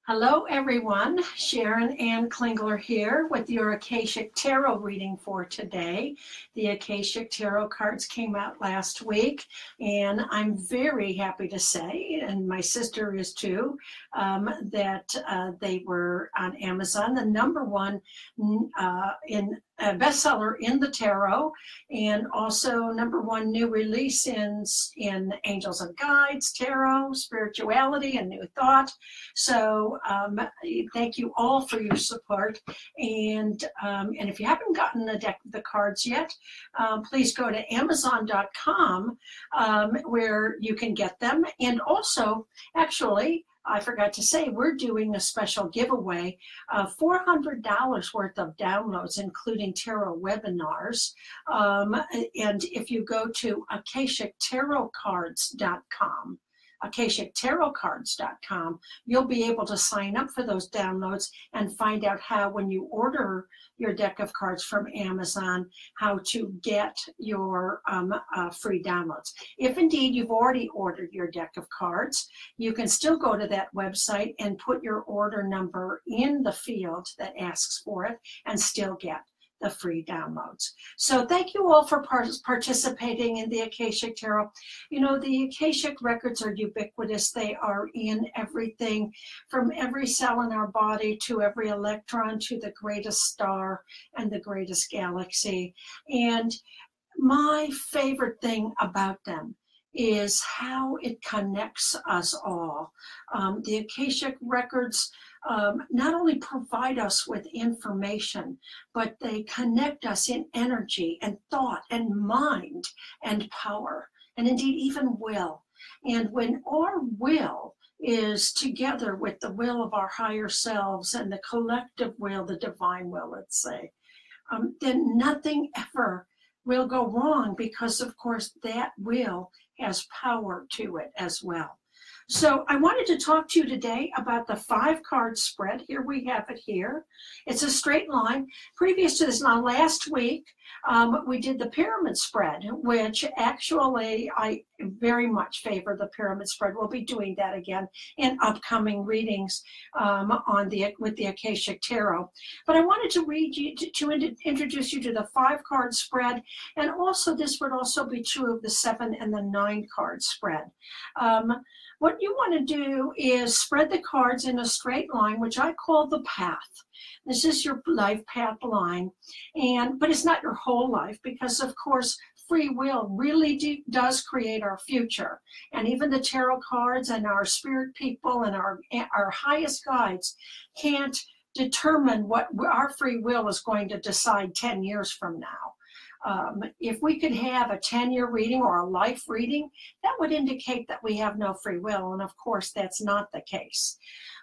Hello everyone, Sharon Ann Klingler here with your Akashic Tarot reading for today. The Akashic Tarot cards came out last week and I'm very happy to say, and my sister is too, that they were on Amazon, the #1 bestseller in the tarot, and also #1 new release in Angels and Guides, Tarot, Spirituality, and New Thought. So thank you all for your support. And if you haven't gotten a deck of the cards yet, please go to Amazon.com where you can get them. And also, actually, I forgot to say, we're doing a special giveaway of $400 worth of downloads, including tarot webinars. And if you go to AkashicTarotCards.com, AkashicTarotCards.com, you'll be able to sign up for those downloads and find out how, when you order your deck of cards from Amazon, how to get your free downloads. If indeed you've already ordered your deck of cards, you can still go to that website and put your order number in the field that asks for it and still get the free downloads. So thank you all for participating in the Akashic Tarot. You know, the Akashic records are ubiquitous. They are in everything from every cell in our body to every electron to the greatest star and the greatest galaxy. And my favorite thing about them is how it connects us all. The Akashic records not only provide us with information, but they connect us in energy and thought and mind and power, and indeed even will. And when our will is together with the will of our higher selves and the collective will, the divine will, let's say, then nothing ever will go wrong, because of course that will has power to it as well. So I wanted to talk to you today about the 5-card spread. Here we have it here. It's a straight line. Previous to this, now last week, we did the pyramid spread, which actually I very much favor the pyramid spread. We'll be doing that again in upcoming readings with the Akashic Tarot. But I wanted to read you to introduce you to the 5-card spread, and also this would also be true of the 7 and the 9-card spread. What you want to do is spread the cards in a straight line, which I call the path. This is your life path line, but it's not your whole life, because of course free will really does create our future. And even the tarot cards and our spirit people and our highest guides can't determine what our free will is going to decide 10 years from now. If we could have a 10-year reading or a life reading, that would indicate that we have no free will, and of course that's not the case.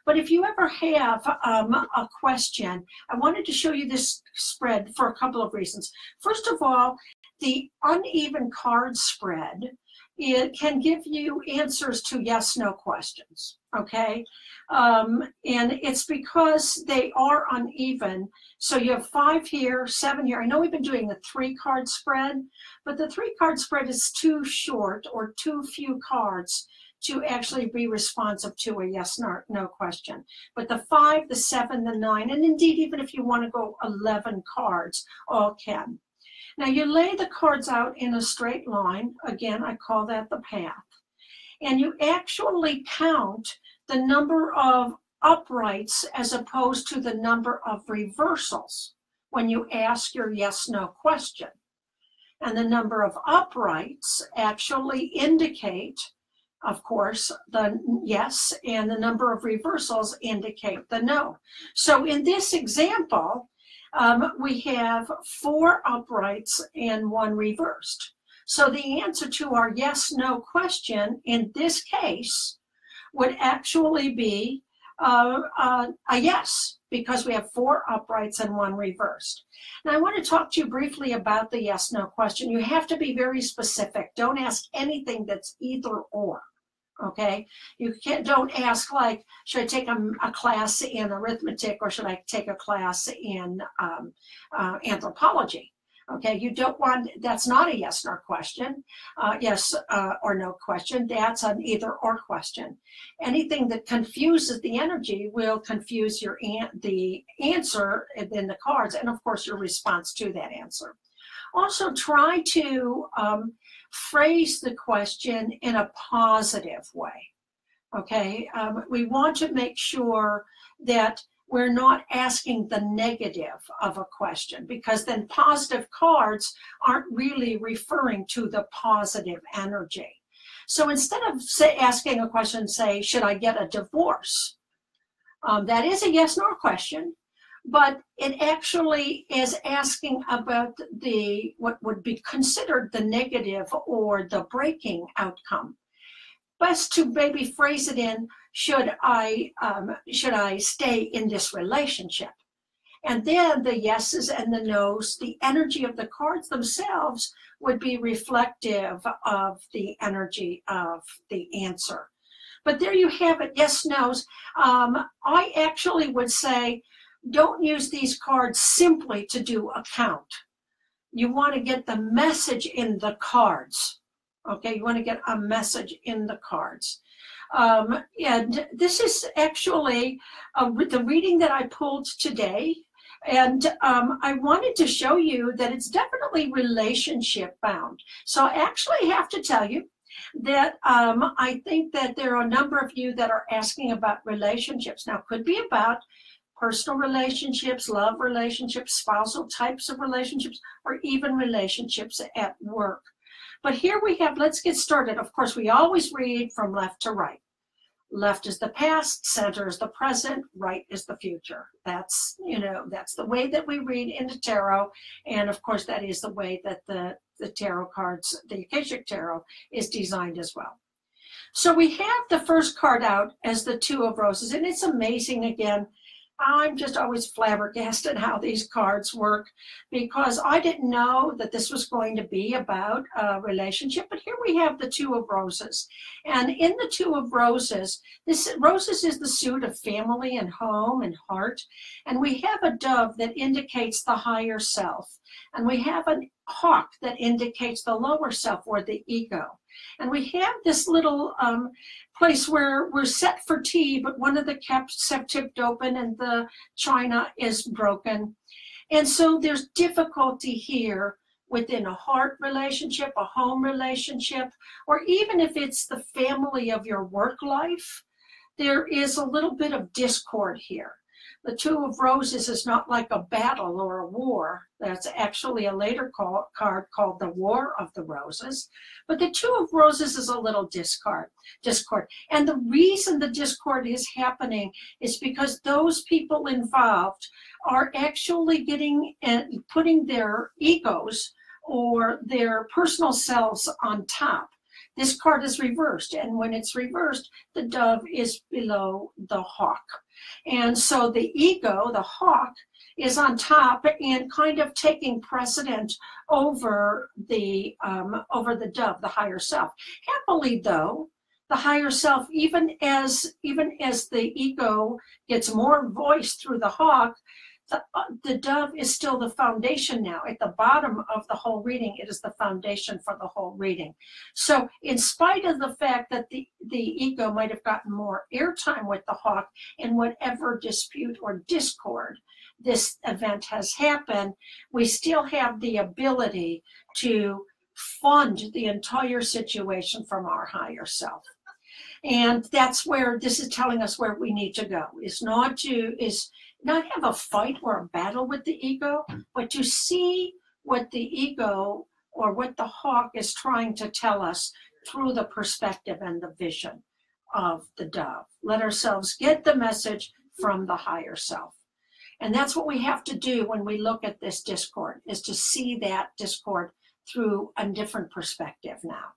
But if you ever have a question, I wanted to show you this spread for a couple of reasons. First of all, the uneven card spread, it can give you answers to yes/no questions, okay? And it's because they are uneven. So you have 5 here, 7 here. I know we've been doing the 3-card spread, but the 3-card spread is too short or too few cards to actually be responsive to a yes/no question. But the 5, the 7, the 9, and indeed even if you want to go 11 cards, all can. Now you lay the cards out in a straight line. Again, I call that the path. And you actually count the number of uprights as opposed to the number of reversals when you ask your yes/no question. And the number of uprights actually indicate, of course, the yes, and the number of reversals indicate the no. So in this example, we have 4 uprights and 1 reversed. So the answer to our yes/no question in this case would actually be a yes, because we have 4 uprights and 1 reversed. Now I want to talk to you briefly about the yes/no question. You have to be very specific. Don't ask anything that's either or. Okay, don't ask like, should I take a class in arithmetic or should I take a class in anthropology? Okay, you don't want, that's not a yes nor question, yes or no question. That's an either or question. Anything that confuses the energy will confuse the answer in the cards, and of course your response to that answer. Also, try to phrase the question in a positive way. Okay, we want to make sure that we're not asking the negative of a question, because then positive cards aren't really referring to the positive energy. So instead of asking a question, say, should I get a divorce? That is a yes nor question, but it actually is asking about what would be considered the negative or the breaking outcome. Best to maybe phrase it in, should I stay in this relationship? And then the yeses and the nos, the energy of the cards themselves would be reflective of the energy of the answer. But there you have it, yes, nos. I actually would say, don't use these cards simply to do a count. You want to get the message in the cards. Okay, you want to get a message in the cards. And this is actually the reading that I pulled today. And I wanted to show you that it's definitely relationship bound. So I actually have to tell you that I think that there are a number of you that are asking about relationships. Now, it could be about personal relationships, love relationships, spousal types of relationships, or even relationships at work. But here we have, let's get started. Of course, we always read from left to right. Left is the past, center is the present, right is the future. That's, that's the way that we read into tarot. And of course, that is the way that the tarot cards, the Akashic Tarot, is designed as well. So we have the first card out as the Two of Roses, and it's amazing again. I'm just always flabbergasted how these cards work, because I didn't know that this was going to be about a relationship, but here we have the Two of Roses. And in the Two of Roses, roses is the suit of family and home and heart. And we have a dove that indicates the higher self. And we have a hawk that indicates the lower self, or the ego. And we have this little place where we're set for tea, but one of the cups have tipped open and the china is broken. And so there's difficulty here within a heart relationship, a home relationship, or even if it's the family of your work life, there is a little bit of discord here. The Two of Roses is not like a battle or a war. That's actually a later card called the War of the Roses. But the Two of Roses is a little discord. And the reason the discord is happening is because those people involved are actually putting their egos or their personal selves on top. This card is reversed, and when it's reversed, the dove is below the hawk. And so the ego, the hawk, is on top and kind of taking precedent over the dove, the higher self. Happily, though, the higher self, even as the ego gets more voice through the hawk, the dove is still the foundation now. At the bottom of the whole reading, it is the foundation for the whole reading. So in spite of the fact that the ego might have gotten more airtime with the hawk in whatever dispute or discord this event has happened, we still have the ability to fund the entire situation from our higher self. And that's where this is telling us where we need to go, is not have a fight or a battle with the ego, but to see what the ego or what the hawk is trying to tell us through the perspective and the vision of the dove. Let ourselves get the message from the higher self. And that's what we have to do when we look at this discord, is to see that discord through a different perspective now.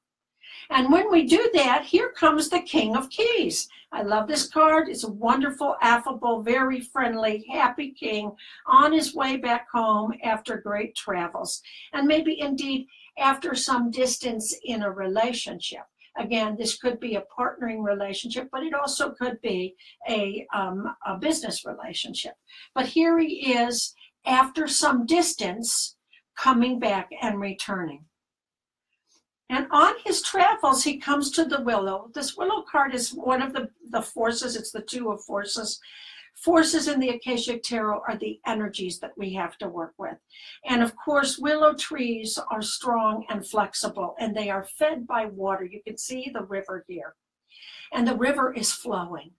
And when we do that, here comes the King of Keys. I love this card. It's a wonderful, affable, very friendly, happy king on his way back home after great travels, and maybe indeed after some distance in a relationship. Again, this could be a partnering relationship, but it also could be a business relationship. But here he is after some distance, coming back and returning. And on his travels, he comes to the Willow. This Willow card is one of the forces. It's the two of forces. Forces in the Akashic Tarot are the energies that we have to work with. And of course, willow trees are strong and flexible, and they are fed by water. You can see the river here. And the river is flowing.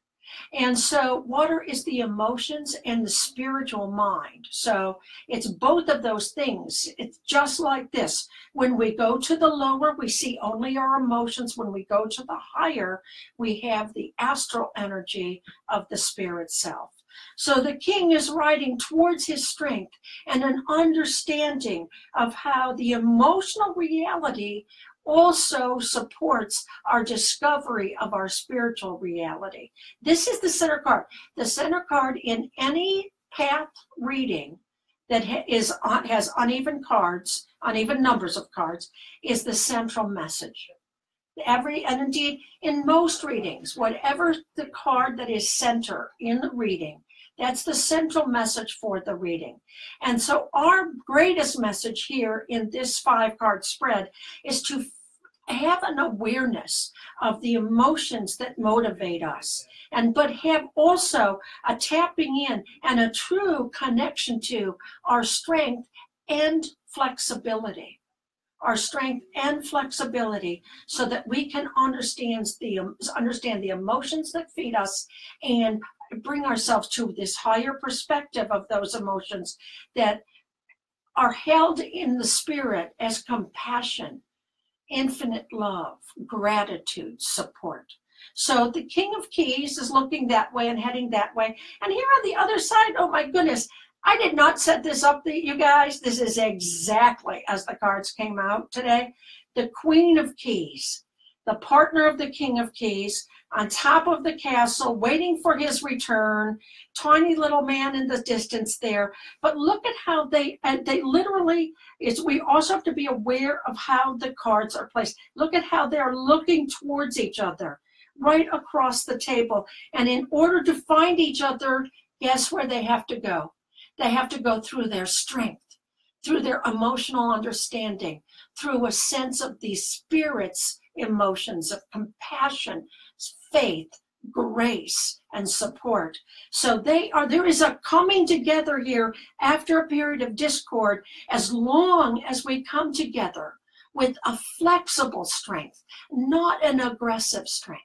And so water is the emotions and the spiritual mind. So it's both of those things. It's just like this. When we go to the lower, we see only our emotions. When we go to the higher, we have the astral energy of the spirit self. So the king is riding towards his strength and an understanding of how the emotional reality also supports our discovery of our spiritual reality. This is the center card. The center card in any path reading that has uneven cards, uneven numbers of cards, is the central message. And indeed, in most readings, whatever the card that is center in the reading, that's the central message for the reading. And so our greatest message here in this 5-card spread is to have an awareness of the emotions that motivate us, but have also a tapping in and a true connection to our strength and flexibility. Our strength and flexibility, so that we can understand the emotions that feed us and bring ourselves to this higher perspective of those emotions that are held in the spirit as compassion, infinite love, gratitude, support. So the King of Keys is looking that way and heading that way. And here on the other side, oh my goodness, I did not set this up, you guys. This is exactly as the cards came out today. The Queen of Keys, the partner of the King of Keys, on top of the castle, waiting for his return, tiny little man in the distance there. But look at how they literally, we also have to be aware of how the cards are placed. Look at how they're looking towards each other, right across the table. And in order to find each other, guess where they have to go? They have to go through their strength, through their emotional understanding, through a sense of the spirit's emotions of compassion, faith, grace, and support. So there is a coming together here after a period of discord, as long as we come together with a flexible strength, not an aggressive strength,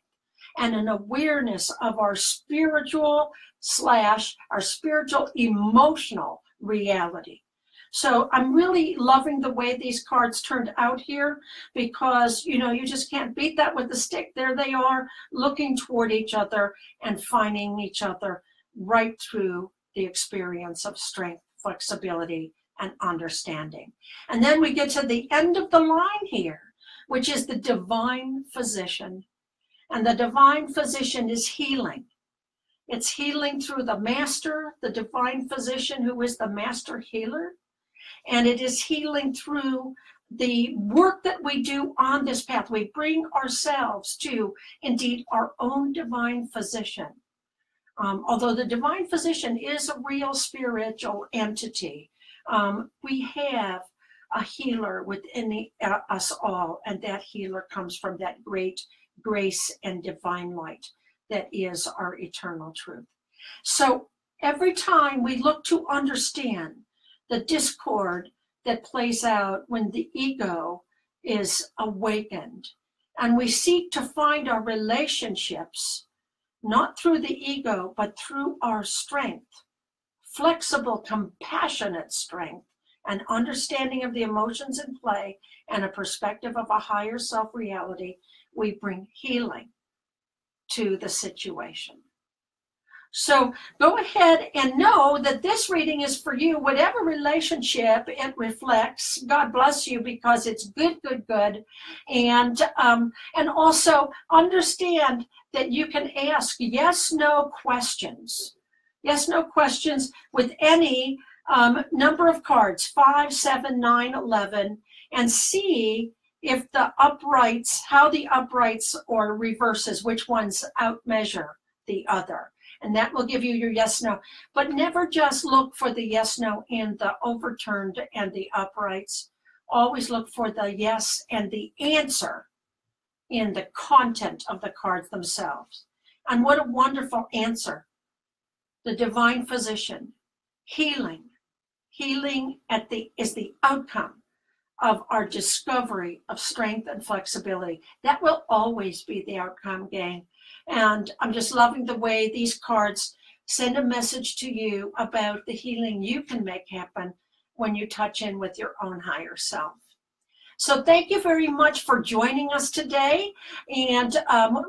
and an awareness of our spiritual emotional reality. So I'm really loving the way these cards turned out here, because, you just can't beat that with a stick. There they are, looking toward each other and finding each other right through the experience of strength, flexibility, and understanding. And then we get to the end of the line here, which is the divine physician. And the divine physician is healing. It's healing through the master, the divine physician, who is the master healer. And it is healing through the work that we do on this path. We bring ourselves to, indeed, our own divine physician. Although the divine physician is a real spiritual entity, we have a healer within us all, and that healer comes from that great grace and divine light that is our eternal truth. So every time we look to understand the discord that plays out when the ego is awakened, and we seek to find our relationships, not through the ego, but through our strength, flexible, compassionate strength, an understanding of the emotions in play, and a perspective of a higher self-reality, we bring healing to the situation. So go ahead and know that this reading is for you, whatever relationship it reflects. God bless you, because it's good, good, good. And also understand that you can ask yes, no questions. Yes, no questions with any number of cards, 5, 7, 9, 11, and see if the uprights, how the uprights or reverses, which ones outmeasure the other. And that will give you your yes, no. But never just look for the yes, no in the overturned and the uprights. Always look for the yes and the answer in the content of the cards themselves. And what a wonderful answer. The divine physician, healing. Healing is the outcome of our discovery of strength and flexibility. That will always be the outcome, gang. And I'm just loving the way these cards send a message to you about the healing you can make happen when you touch in with your own higher self. So thank you very much for joining us today. And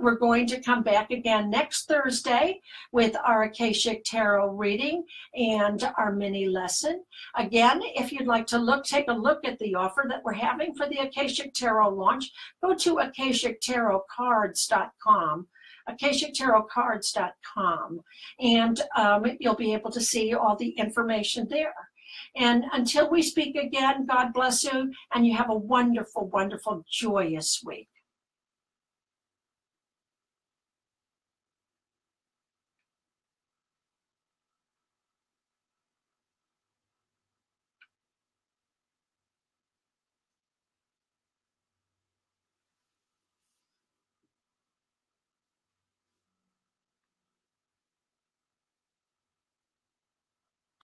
we're going to come back again next Thursday with our Akashic Tarot reading and our mini lesson. Again, if you'd like to take a look at the offer that we're having for the Akashic Tarot launch, go to akashictarotcards.com. akashictarotcards.com, and you'll be able to see all the information there. And until we speak again, God bless you, and you have a wonderful, wonderful, joyous week.